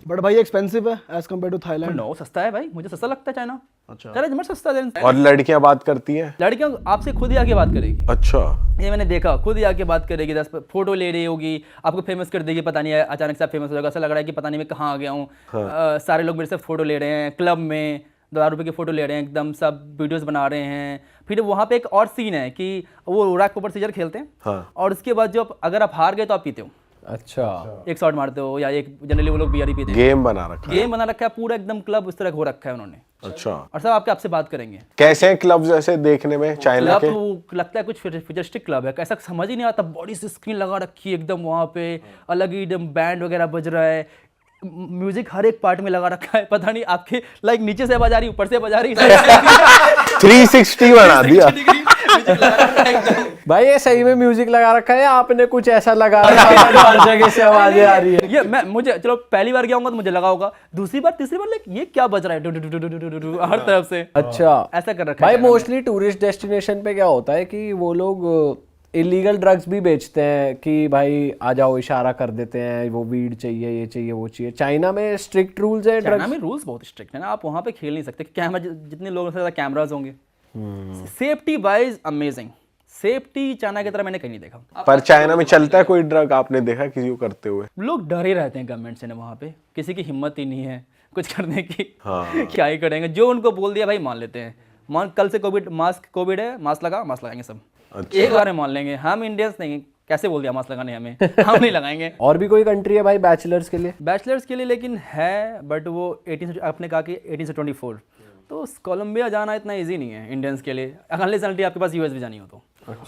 But भाई expensive है as compare to Thailand. No, सस्ता है भाई, मुझे सस्ता लगता है चाइना। अच्छा। चलो जमर सस्ता है। और लड़कियां बात करती हैं? लड़कियां आपसे खुद ही आके बात करेगी। अच्छा, ये मैंने देखा, खुद ही आके बात करेगी, 10 फोटो ले रही होगी, आपको फेमस कर देगी, पता नहीं है अचानक से आप फेमस हो जाएगा, ऐसा लग रहा है कि पता नहीं मैं कहाँ आ गया हूँ। सारे लोग मेरे से फोटो ले रहे हैं, क्लब में 1000 रुपये की फोटो ले रहे हैं, एकदम सब वीडियोस बना रहे हैं। फिर वहाँ पे एक और सीन है कि वो रैक ऊपर सीजर खेलते हैं। हाँ। और उसके बाद जो अगर आप हार गए तो आप पीते हो। अच्छा, एक शॉट मारते हो, या एक जनरली वो लोग बियर ही पीते हैं। गेम बना रखा है। गेम बना रखा है पूरा, एकदम क्लब उस तरह हो रखा है उन्होंने। अच्छा, और सब आपसे बात करेंगे। कैसे हैं क्लब जैसे देखने में चाइना क्लब के? तो लगता है कुछ फ्यूचरिस्टिक क्लब है, ऐसा समझ ही नहीं आता। बॉडी से स्क्रीन लगा रखी है एकदम, वहाँ पे अलग ही एकदम बैंड वगैरह बज रहा है, म्यूजिक हर एक पार्ट में लगा रखा है। पता नहीं आपके लाइक नीचे से बजा रही, ऊपर से बजा रही, 360 बना दिया। भाई ये सही में म्यूजिक लगा रखा है या आपने कुछ ऐसा लगा रखा है हर जगह से आवाजें आ रही है? ये मुझे चलो पहली बार गया हूँ तो मुझे लगा होगा, दूसरी बार तीसरी बार लाइक ये क्या बज रहा है हर तरफ से। अच्छा, ऐसा कर रखा है भाई चाइना में। मोस्टली टूरिस्ट डेस्टिनेशन पे क्या होता है कि वो लोग इलीगल ड्रग्स भी बेचते हैं कि भाई आ जाओ, इशारा कर देते हैं, वो वीड चाहिए, ये चाहिए, वो चाहिए। चाइना में स्ट्रिक्ट रूल्स है चाइना ड्रग्स? में रूल्स बहुत स्ट्रिक्ट है ना, आप वहाँ पे खेल नहीं सकते। कैमरा जितने लोगों से ज़्यादा कैमराज होंगे। Safety wise amazing, safety China की तरह मैंने कहीं नहीं देखा। पर चाइना में चलता है कोई ड्रग? आपने देखा किसी को करते हुए? लोग डरे रहते हैं गवर्नमेंट से ना, वहाँ पे किसी की हिम्मत ही नहीं है कुछ करने की। हाँ। क्या ही करेंगे, जो उनको बोल दिया भाई मान लेते हैं। मान कल से कोविड है, मास्क लगाएंगे सब। अच्छा। एक बार में मान लेंगे। हम इंडियंस नहीं, कैसे बोल दिया मास्क लगाने हमें, हम नहीं लगाएंगे। और भी कोई कंट्री है भाई बैचलर्स के लिए? बैचलर्स के लिए लेकिन है, बट वो 18 से, आपने कहा कि 18 से 24, तो कोलंबिया जाना इतना इजी नहीं है इंडियंस के लिए, अनलेस आपके पास यूएस भी जानी हो तो।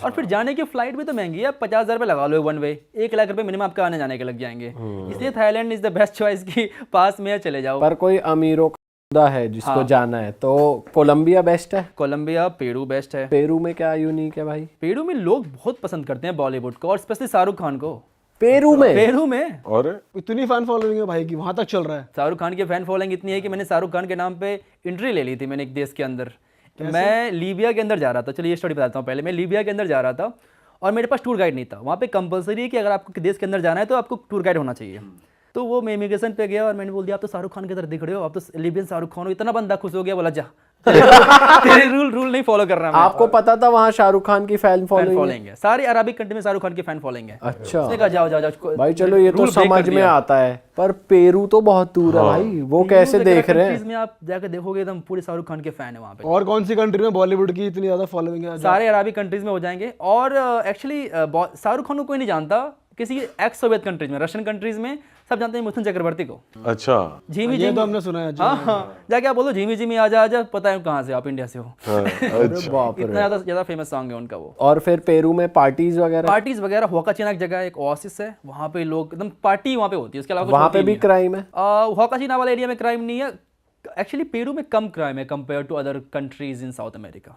और फिर जाने की फ्लाइट भी तो महंगी है, 50,000 रुपये लगा लो वन वे, 1 लाख रुपये मिनिमम आपका आने जाने के लग जाएंगे। इसलिए Thailand is the best choice की पास में चले जाओ। पर कोई अमीरों का है जिसको जाना है तो कोलंबिया बेस्ट है? कोलंबिया, पेरू बेस्ट है। पेरू में क्या यूनिक है भाई? पेरू में लोग बहुत पसंद करते हैं बॉलीवुड को, और स्पेशली शाहरुख खान को। पेरू में और इतनी फैन फॉलोइंग है भाई की वहां तक चल रहा है। शाहरुख खान की फैन फॉलोइंग इतनी है कि मैंने शाहरुख खान के नाम पे एंट्री ले ली थी मैंने एक देश के अंदर। मैं लीबिया के अंदर जा रहा था, चलिए ये स्टोरी बताता हूँ। पहले मैं लीबिया के अंदर जा रहा था और मेरे पास टूर गाइड नहीं था। वहाँ पे कंपलसरी है कि अगर आपको देश के अंदर जाना है तो आपको टूर गाइड होना चाहिए। तो वो मैं इमिग्रेशन पे गया और मैंने बोल दिया आप तो शाहरुख खान की तरह दिख रहे हो, आप तो लीबियन शाहरुख खान हो। इतना बंदा खुश हो गया, बोला जा तेरे रूल नहीं फॉलो कर रहा मैं। आपको पता था वहाँ शाहरुख खान की फैन फॉलोइंग? फॉलोइंग है, सारी अरबिक कंट्री में शाहरुख खान की फैन फॉलोइंग है। अच्छा, उसने कहा जाओ जाओ जाओ भाई चलो ये तो rule break समझ कर में दिया। आता है, पर पेरू तो बहुत दूर है भाई, वो कैसे देख रहे हैं? में आप जाकर देखोगे एकदम पूरे शाहरुख खान के फैन है वहाँ पे। और कौन सी कंट्री में बॉलीवुड की इतनी ज्यादा फॉलोइंग है? सारे अरबी कंट्रीज में हो जाएंगे। और एक्चुअली शाहरुख खान को कोई नहीं जानता, किसी एक्स सोवियत कंट्रीज में, रशियन कंट्रीज में सब जानते हैं मिथुन चक्रवर्ती को। अच्छा, झीमी ये झीमी, तो हमने सुना है। हाँ, जाके आप बोलो झीमी झीमी आजा आजा, पता है कहाँ से, आप इंडिया से हो। बाप रे। इतना ज्यादा फेमस सॉन्ग है उनका वो। और फिर पेरू में पार्टीज वगैरह? पार्टीज वगैरह, होकाचिना एक जगह है, एक ओएसिस है, वहाँ पे लोग एकदम पार्टी वहाँ पे होती है। उसके अलावा वहाँ पे भी क्राइम है? होकाचिना वाले एरिया में क्राइम नहीं है। एक्चुअली पेरू में कम क्राइम है compare to other countries in South America.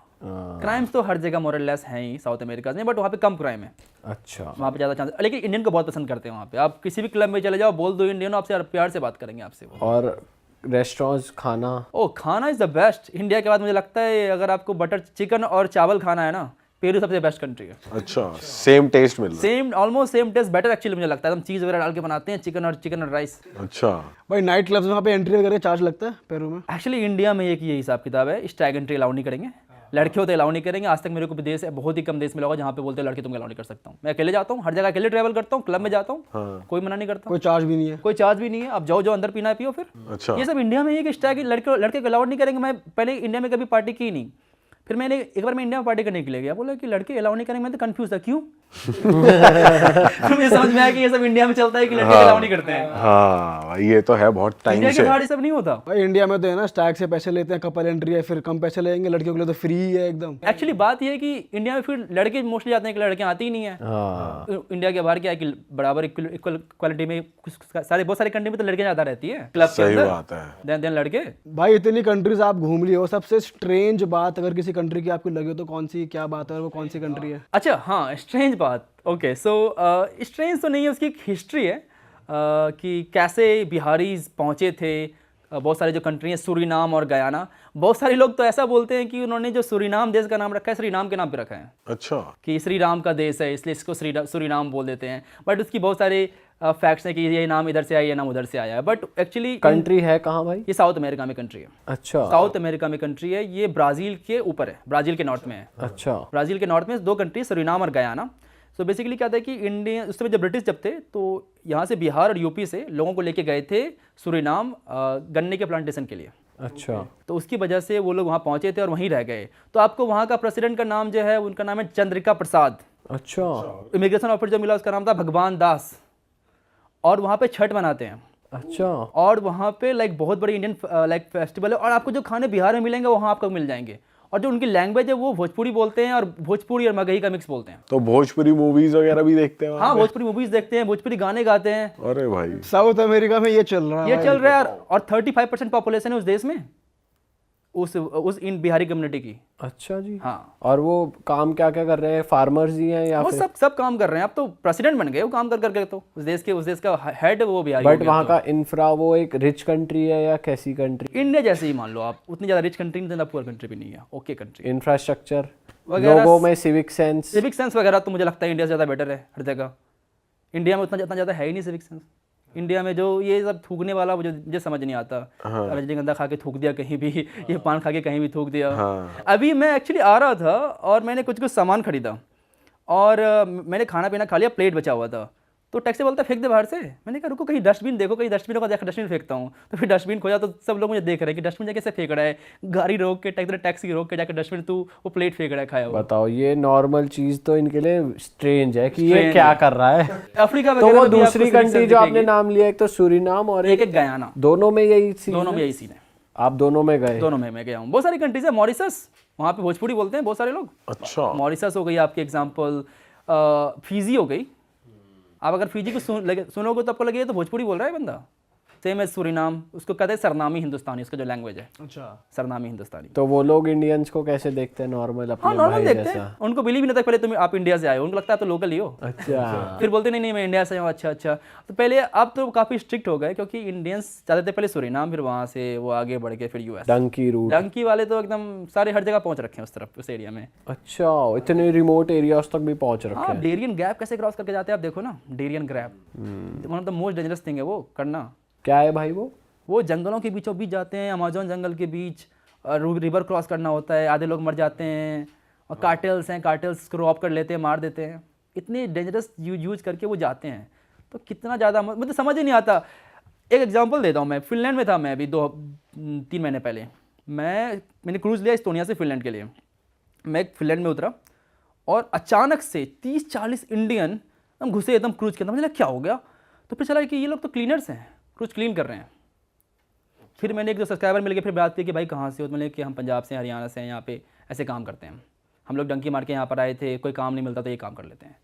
Crimes तो हर जगह मोरलेस हैं ही साउथ अमेरिका में, बट वहाँ पे कम क्राइम है। अच्छा, वहाँ पे ज़्यादा चांस, लेकिन इंडियन को बहुत पसंद करते हैं वहाँ पे। आप किसी भी क्लब में चले जाओ, बोल दो इंडियन, आपसे प्यार से बात करेंगे आपसे वो। और रेस्टोरेंट्स, खाना? ओ, खाना इज़ द बेस्ट। इंडिया के बाद मुझे लगता है अगर आपको बटर चिकन और चावल खाना है ना, पेरू सबसे बेस्ट कंट्री है। अच्छा, सेम टेस्ट मिल रहा same, almost same taste, better actually मुझे लगता है। हम चीज़ वगैरह डाल के बनाते हैं, चिकन और राइस। है? अच्छा, भाई नाइट क्लब्स में वहाँ पे एंट्री वगैरह चार्ज लगता है पेरू में? एक्चुअली इंडिया में एक ये हिसाब किताब है, स्टैग एंट्री अलाउ नहीं करेंगे, लड़के होते अलाउ नहीं करेंगे। आज तक मेरे को देश है, बहुत ही कम देश मिला होगा जहाँ पे बोलते हैं लड़के तुम अलाउ नहीं कर सकता हूँ। मैं अकेले जाता हूँ, हर जगह अकेले ट्रैवल करता हूँ, क्लब में जाता हूँ, कोई मना नहीं करता, कोई चार्ज भी नहीं है। कोई चार्ज भी नहीं है। आप जाओ जो अंदर पीना है पियो फिर। अच्छा, ये सब इंडिया में ये कि स्टैग लड़के को अलाउड नहीं करेंगे। मैं पहले इंडिया में कभी पार्टी की नहीं, फिर मैंने एक बार मैं इंडिया में पार्टी करने के लिए गया, बोला कि लड़के अलाउ नहीं करेंगे। मैं तो कंफ्यूज था, क्यों? फिर मुझे समझ में आया कि ये सब इंडिया में चलता है कि लड़के अलाउ नहीं करते हैं। हाँ ये तो है, बहुत टाइम इंडिया से। के बाहर ये सब नहीं होता। भाई इंडिया में तो है ना, स्टैग से पैसे लेते हैं, कपल एंट्री है, फिर कम पैसे लेंगे। लड़कियों के लिए तो फ्री है एकदम। एक्चुअली बात ये है कि इंडिया में फिर लड़के मोस्टली जाते हैं कि लड़कियां आती ही नहीं है। इंडिया के बाहर क्या है कि बराबर इक्वल क्वालिटी में बहुत सारी कंट्री में तो लड़कियां ज्यादा रहती है क्लब के सही अंदर, बात है। देन लड़के। भाई इतनी कंट्रीज आप घूम लिए हो, सबसे स्ट्रेंज बात अगर किसी कंट्री की आपको लगे हो तो कौन सी, क्या बात है और वो कौन सी कंट्री है? अच्छा, हाँ, स्ट्रेंज बात। ओके, सो स्ट्रेंज तो नहीं है, उसकी एक हिस्ट्री है कि कैसे बिहारीज पहुँचे थे। बहुत सारे जो कंट्री हैं, सूरीनाम और गयाना, बहुत सारे लोग तो ऐसा बोलते हैं कि उन्होंने जो सूरीनाम देश का नाम रखा है, श्रीराम के नाम पे रखा है। अच्छा, कि श्री राम का देश है इसलिए इसको सूरीनाम बोल देते हैं। बट उसकी बहुत सारे फैक्ट्स हैं कि ये नाम इधर से आया, ये नाम उधर से आया है, बट एक्चुअली कंट्री है कहाँ भाई? ये साउथ अमेरिका में कंट्री है। अच्छा साउथ अमेरिका में कंट्री है, ये ब्राज़ील के ऊपर है, ब्राज़ील के नॉर्थ में है। अच्छा ब्राज़ील के नॉर्थ में 2 कंट्री, सूरीनाम और गयाना। सो बेसिकली क्या था कि इंडिया उस समय जब ब्रिटिश जब थे तो यहाँ से बिहार और यूपी से लोगों को लेके गए थे सूरीनाम गन्ने के प्लांटेशन के लिए। अच्छा तो उसकी वजह से वो लोग वहाँ पहुँचे थे और वहीं रह गए। तो आपको वहाँ का प्रेसिडेंट का नाम जो है उनका नाम है चंद्रिका प्रसाद। अच्छा इमिग्रेशन ऑफिसर जो मिला उसका नाम था भगवान दास। और वहाँ पे छठ मनाते हैं अच्छा और वहाँ पे लाइक बहुत बड़ी इंडियन लाइक फेस्टिवल है। और आपको जो खाने बिहार में मिलेंगे वहाँ आपको मिल जाएंगे। और जो उनकी लैंग्वेज है वो भोजपुरी बोलते हैं और भोजपुरी और मगही का मिक्स बोलते हैं। तो भोजपुरी मूवीज वगैरह भी देखते हैं वहाँ हाँ पे? भोजपुरी मूवीज देखते हैं, भोजपुरी गाने गाते हैं। अरे भाई साउथ अमेरिका में ये चल रहा है ये भाई। चल रहा है और 35% पॉपुलेशन है उस देश में, उस इन बिहारी कम्युनिटी की। अच्छा जी। हाँ और वो काम क्या क्या कर रहे हैं? फार्मर्स ही हैं या वो फिर? सब काम कर रहे हैं। अब तो प्रेसिडेंट बन गए वो काम कर करके। तो उस देश का हेड वो बिहारी बट हो गया वहाँ तो। का इंफ्रा वो एक रिच कंट्री है या कैसी कंट्री? इंडिया जैसे ही मान लो आप, उतनी ज़्यादा रिच कंट्री नहीं, ज़्यादा पुअर कंट्री भी नहीं है, ओके कंट्री। इंफ्रास्ट्रक्चर वगैरह लोगों में सिविक सेंस? सिविक सेंस वगैरह तो मुझे लगता है इंडिया से ज़्यादा बेटर है हर जगह। इंडिया में उतना ज़्यादा है ही नहीं सिविक सेंस। इंडिया में जो ये सब थूकने वाला मुझे समझ नहीं आता। रजनीगंधा खा के थूक दिया कहीं भी, ये पान खा के कहीं भी थूक दिया। अभी मैं एक्चुअली आ रहा था और मैंने कुछ सामान खरीदा और मैंने खाना पीना खा लिया, प्लेट बचा हुआ था। तो टैक्सी बोलता फेंक दे बाहर से। मैंने कहा रुको कहीं डस्टबिन देखो, कहीं डस्टबिन होगा, जाकर डस्टबिन फेंकता हूँ। तो फिर डस्टबिन खोजा तो सब लोग मुझे देख रहे हैं कि डस्टबिन कैसे फेंक रहा है, गाड़ी रोक के टैक्सी रोक के जाकर डस्टबिन तू वो प्लेट फेंक रहा है खाया हुआ। बताओ ये नॉर्मल चीज तो इनके लिए स्ट्रेंज है कि ये क्या कर रहा है। अफ्रीका तो वो दूसरी कंट्री जो आपने नाम लिया, एक तो सूरीनाम और एक गयाना, दोनों में यही सीन दोनों है? में यही सीन है। आप दोनों में गए? दोनों में मैं गया हूँ। बहुत सारी कंट्रीज है, मॉरिशस, वहाँ पे भोजपुरी बोलते हैं बहुत सारे लोग। अच्छा मॉरिशस हो गई आपकी एग्जांपल, फिजी हो गई। आप अगर फिजी को सुनोगे तो आपको लगेगा तो भोजपुरी बोल रहा है बंदा। सेम है सूरीनाम, उसको कहते हैं सरनामी हिंदुस्तानी, उसका जो लैंग्वेज है। अच्छा सरनामी हिंदुस्तानी। तो वो लोग इंडियंस को कैसे देखते हैं? नॉर्मल हाँ अपने नॉर्मल भाई देखते जैसा? हैं, उनको बिलीव नहीं था पहले तुम आप इंडिया से आए हो, उनको लगता है तो लोकल ही हो। अच्छा फिर बोलते नहीं मैं इंडिया से हूँ। अच्छा तो पहले, अब तो काफ़ी स्ट्रिक्ट हो गए क्योंकि इंडियंस जाते थे पहले सूरीनाम, फिर वहाँ से वो आगे बढ़ के फिर यूएस। डंकी रूट। डंकी वाले तो एकदम सारे हर जगह पहुँच रखे हैं उस तरफ, उस एरिया में। अच्छा इतने रिमोट एरियाज तक भी पहुंच रखे हाँ हैं। डेरियन गैप कैसे क्रॉस करके जाते हैं आप देखो ना। Darien gap one of the most dangerous thing है वो करना। क्या है भाई वो? जंगलों के बीचों बीच जाते हैं, अमेजोन जंगल के बीच, रिवर क्रॉस करना होता है, आधे लोग मर जाते हैं। और कार्टेल्स हैं, कार्टेल्स को रॉब कर लेते हैं, मार देते हैं। इतने डेंजरस यूज करके वो जाते हैं। तो कितना ज़्यादा मुझे समझ ही नहीं आता। एक एग्जांपल देता हूँ, मैं फिनलैंड में था, मैं अभी 2-3 महीने पहले मैंने क्रूज़ लिया इस्टोनिया से फिनलैंड के लिए। मैं फिनलैंड में उतरा और अचानक से 30-40 इंडियन हम घुसे एकदम क्रूज़ के अंदर। मुझे लगा क्या हो गया? तो फिर चला कि ये लोग तो क्लीनर्स हैं, क्रूज़ क्लीन कर रहे हैं। फिर मैंने एक दो सब्सक्राइबर मिल गए, फिर बात की कि भाई कहाँ से हो? तो मैंने कि हम पंजाब से, हरियाणा से हैं, यहाँ पे ऐसे काम करते हैं। हम लोग डंकी मार के यहाँ पर आए थे, कोई काम नहीं मिलता तो ये काम कर लेते हैं।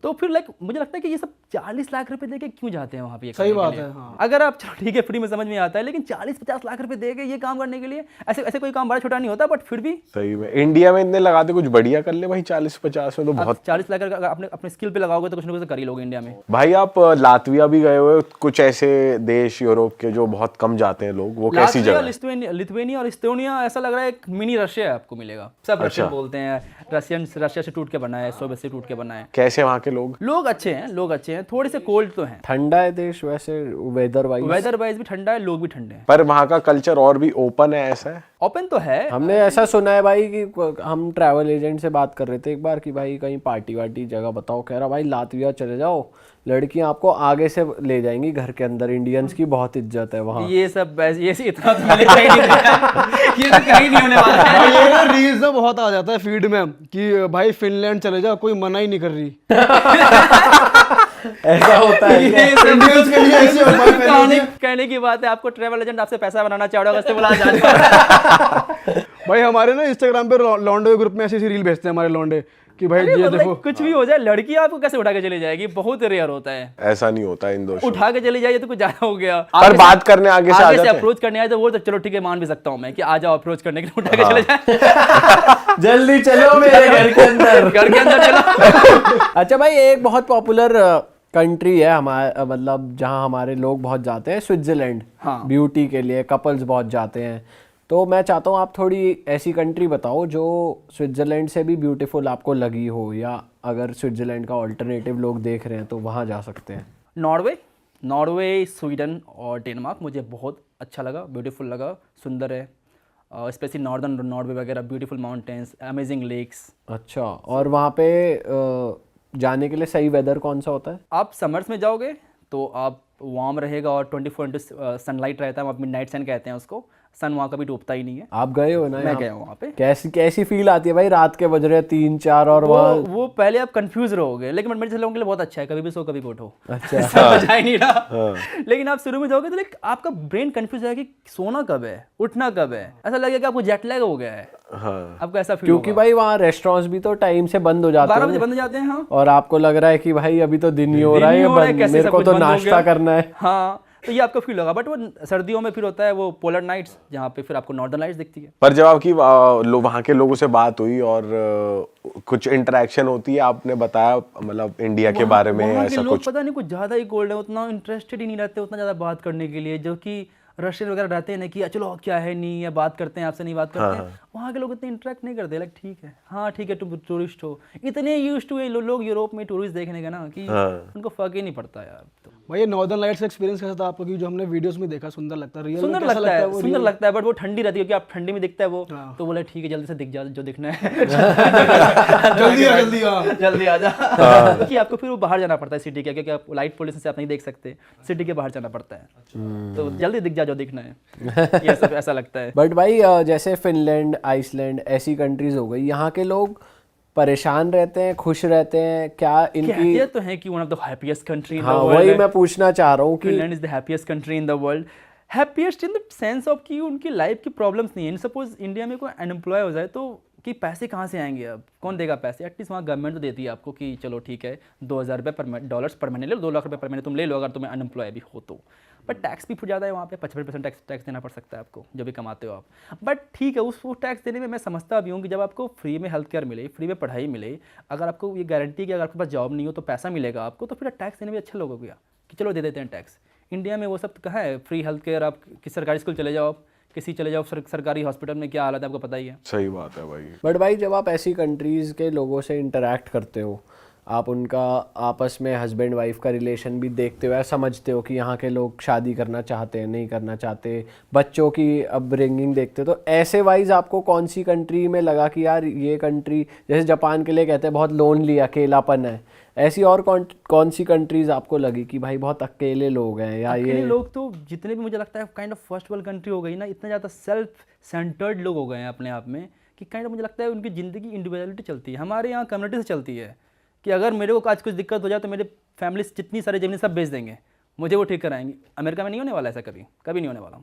तो फिर मुझे लगता है कि ये सब 40 लाख रुपए देके क्यों जाते हैं वहाँ पे? सही बात है। हाँ। अगर आप चलो ठीक है फ्री में समझ में आता है, लेकिन 40-50 लाख रुपए देके ये काम करने के लिए, ऐसे कोई काम बड़ा छोटा नहीं होता, बट फिर भी सही में इंडिया में इतने लगाते, कुछ बढ़िया कर ले भाई। 40-50 में तो बहुत। 40 लाख अगर अपने स्किल पे लगाओगे तो कुछ ना कुछ कर ही लोगे इंडिया में। भाई आप लातविया भी गए हुए, कुछ ऐसे देश यूरोप के जो बहुत कम जाते हैं लोग, वो कैसी जगह है? लिथुआनिया और इस्टोनिया ऐसा लग रहा है एक मिनी रशिया आपको मिलेगा। सब रशियन बोलते हैं, रशिया से टूट के बना है, सोवियत से टूट के बना है। कैसे वहाँ के लोग अच्छे हैं, थोड़े से कोल्ड तो हैं। ठंडा है देश वैसे वेदर वाइज भी ठंडा है, लोग भी ठंडे हैं। पर वहाँ का कल्चर और भी ओपन है, ऐसा है? ओपन तो है। हमने ऐसा सुना है भाई कि हम ट्रैवल एजेंट से बात कर रहे थे एक बार कि भाई कहीं पार्टी वार्टी जगह बताओ। कह रहा भाई लातविया चले जाओ, लड़कियां आपको आगे से ले जाएंगी घर के अंदर, इंडियंस की बहुत इज्जत है वहाँ। ये सब ये इतना तो मैंने कहीं नहीं देखा। ये तो कहीं नहीं होने वाला है। भाई ये ना रील्स में बहुत आ जाता है फीड में कि भाई फिनलैंड चले जाओ, कोई मना ही नहीं कर रही। ऐसा होता है क्या? ये सब इंडियंस के लिए ऐसे होता है। कहने की बात है, आपको ट्रैवल एजेंट आपसे पैसा बनाना चाह रहा है, बुला जाने। भाई हमारे ना इंस्टाग्राम पे लॉन्डे ग्रुप में ऐसी रील भेजते हैं हमारे लॉन्डे कि भाई ये देखो। कुछ भी हो जाए, लड़की आपको कैसे उठा के चली जाएगी? बहुत रेयर होता है। ऐसा नहीं होता इन देशों में। उठा के चली जाइए तो कुछ ज्यादा हो गया। पर बात करने आगे से आ जाते हैं। अप्रोच करने आए तो वो तो चलो ठीक है, मान भी सकता हूँ मैं कि आ जाओ अप्रोच करने के लिए, उठा के चले जाए। जल्दी चलो मेरे घर के अंदर। घर के अंदर चलो। अच्छा भाई एक बहुत पॉपुलर कंट्री है हमारे, मतलब जहाँ हमारे लोग बहुत जाते हैं, स्विट्जरलैंड। हाँ। ब्यूटी के लिए कपल्स बहुत जाते हैं। तो मैं चाहता हूँ आप थोड़ी ऐसी कंट्री बताओ जो स्विट्जरलैंड से भी ब्यूटीफुल आपको लगी हो, या अगर स्विट्जरलैंड का ऑल्टरनेटिव लोग देख रहे हैं तो वहाँ जा सकते हैं। नॉर्वे, स्वीडन और डेनमार्क मुझे बहुत अच्छा लगा, ब्यूटीफुल लगा, सुंदर है, स्पेशली नॉर्दर्न नॉर्वे वगैरह, ब्यूटीफुल माउंटेन्स, अमेजिंग लेक्स। अच्छा, और वहाँ पे जाने के लिए सही वेदर कौन सा होता है? आप समर्स में जाओगे तो आप वार्म रहेगा और 24 सनलाइट रहता है, वहाँ मिडनाइट सन कहते हैं उसको, सन वहाँ कभी डूबता ही नहीं है। आप गए हो ना? मैं गया हूँ वहाँ पे। कैसी फील आती है भाई, रात के बज रहे 3-4 और वहाँ? वो पहले आप कंफ्यूज रहोगे, लेकिन मेरे लोगों के लिए बहुत अच्छा है, कभी भी सो कभी भी उठो। अच्छा। समझ आ ही नहीं रहा। लेकिन आप शुरू में जाओगे तो लाइक आपका ब्रेन कंफ्यूज है कि सोना कब है, उठना कब है, ऐसा लगेगा कि आपको जेट लैग हो गया है। आपको ऐसा फील क्योंकि भाई वहाँ रेस्टोरेंट्स भी तो टाइम से बंद हो जाते 12 बजे बंद हो जाते हैं। हाँ, और आपको लग रहा है कि भाई अभी तो दिन ही हो रहा है, मेरे को तो नाश्ता करना है। हाँ, तो ये आपको फील होगा। बट वो सर्दियों में फिर होता है वो पोलर नाइट्स, जहाँ पे फिर आपको नॉर्दर्न लाइट्स दिखती है। पर जब आपकी वहाँ के लोगों से बात हुई और कुछ इंटरेक्शन होती है, आपने बताया मतलब इंडिया के बारे में ऐसा लोग कुछ? पता नहीं कुछ ज़्यादा ही कोल्ड है, उतना इंटरेस्टेड ही नहीं रहते उतना ज़्यादा बात करने के लिए, जो कि रशियन वगैरह रहते हैं ना कि चलो क्या है नहीं, या बात करते हैं आपसे नहीं बात करते हैं। वहाँ के लोग इतने इंटरेक्ट नहीं करते, लाइक ठीक है, हाँ ठीक है, तुम टूरिस्ट हो, इतने यूज्ड टू लोग यूरोप में टूरिस्ट देखने का ना कि उनको फर्क ही नहीं पड़ता यार। तो भाई ये नॉर्दर्न लाइट्स का एक्सपीरियंस कैसा था आपको? कि जो हमने वीडियोस में देखा सुंदर लगता है, रियल में सुंदर कैसा लगता है, वो सुंदर लगता है, बट वो ठंडी रहती है, क्योंकि आप ठंडी में दिखता है वो, तो बोले ठीक है जल्दी से दिख जा जो दिखना है। जल्दी आ जा, क्योंकि आपको फिर वो बाहर जाना पड़ता है सिटी के, क्योंकि आप लाइट पोल्यूशन से आप नहीं देख सकते, सिटी के बाहर जाना पड़ता है, तो जल्दी दिख जा जो दिखना है, ये सब ऐसा लगता है। बट भाई जैसे फिनलैंड, आइसलैंड ऐसी कंट्रीज हो गई, यहाँ के लोग परेशान रहते हैं, खुश रहते हैं क्या? इनकी कहते तो हैं कि one of the happiest country in the हाँ, वर्ल्ड, वही मैं पूछना चाह रहा हूँ कि Finland is the happiest country in the world. Happiest in the sense of कि उनकी लाइफ की प्रॉब्लम्स नहीं है। सपोज इंडिया में कोई अनएम्प्लॉय हो जाए तो कि पैसे कहाँ से आएंगे, अब कौन देगा पैसे? एटलीस्ट वहाँ गवर्नमेंट तो देती है आपको कि चलो ठीक है 2000 रुपये $2 पर महीने ले लो, 2 लाख रुपये पर महीने तुम ले लो अगर तुम्हें अनएम्प्लॉय भी हो तो। बट टैक्स भी फिर ज़्यादा है वहाँ पे, 55% टैक्स देना पड़ सकता है आपको जो भी कमाते हो आप। बट ठीक है, वो टैक्स देने में मैं समझता भी हूँ कि जब आपको फ्री में हेल्थ केयर मिले, फ्री में पढ़ाई मिले, अगर आपको ये गारंटी कि अगर आपके पास जॉब नहीं हो तो पैसा मिलेगा आपको, तो फिर टैक्स देने में अच्छा लोगों कि चलो दे देते हैं टैक्स। इंडिया में वो सब कहाँ है? फ्री हेल्थ केयर, आप किसी सरकारी स्कूल चले जाओ, आप किसी चले जाओ सरकारी हॉस्पिटल में क्या हालत है आपको पता ही है। सही बात है भाई। बट भाई जब आप ऐसी कंट्रीज़ के लोगों से इंटरेक्ट करते हो, आप उनका आपस में हस्बैंड वाइफ का रिलेशन भी देखते हो या समझते हो कि यहाँ के लोग शादी करना चाहते हैं नहीं करना चाहते, बच्चों की अपब्रिंगिंग देखते हो, तो ऐसे वाइज आपको कौन सी कंट्री में लगा कि यार ये कंट्री, जैसे जापान के लिए कहते हैं बहुत लोनली, अकेलापन है, ऐसी और कौन सी कंट्रीज आपको लगी कि भाई बहुत अकेले लोग हैं? या अकेले ये लोग तो जितने भी मुझे लगता है kind of first world country हो गई ना, इतना ज़्यादा सेल्फ सेंटर्ड लोग हो गए हैं अपने आप में कि काइंड ऑफ मुझे लगता है उनकी ज़िंदगी इंडिविजुअलिटी चलती है। हमारे यहाँ कम्युनिटी से चलती है कि अगर मेरे को आज कुछ दिक्कत हो जाए तो मेरे फैमिली जितनी सारी ज़मीन सब बेच देंगे, मुझे वो ठीक कराएंगे। अमेरिका में नहीं होने वाला ऐसा, कभी नहीं होने वाला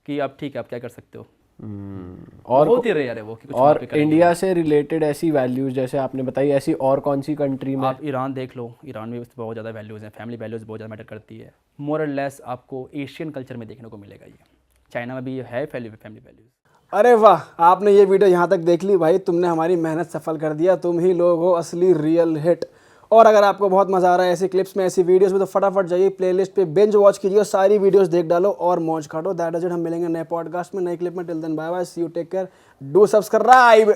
कि आप ठीक है आप क्या कर सकते हो। और बहुत ही रेयर है वो कि कुछ और वहाँ पे करेंगे। इंडिया से रिलेटेड ऐसी वैल्यूज जैसे आपने बताई, ऐसी और कौन सी कंट्री में? आप ईरान देख लो, ईरान में बहुत ज़्यादा वैल्यूज़ हैं, फैमिली वैल्यूज़ बहुत ज़्यादा मैटर करती है। मोर और लेस आपको एशियन कल्चर में देखने को मिलेगा। ये चाइना में भी है फैमिली वैल्यूज़। अरे वाह, आपने ये वीडियो यहाँ तक देख ली भाई, तुमने हमारी मेहनत सफल कर दिया, तुम ही लोग हो असली रियल हिट। और अगर आपको बहुत मज़ा आ रहा है ऐसी क्लिप्स में, ऐसी वीडियोस में, तो फटाफट जाइए प्लेलिस्ट पे बिंज वॉच कीजिए, सारी वीडियोस देख डालो और मौज काटो। That is it. हम मिलेंगे नए पॉडकास्ट में, नए क्लिप में। Till then bye bye, see you, take care, do subscribe.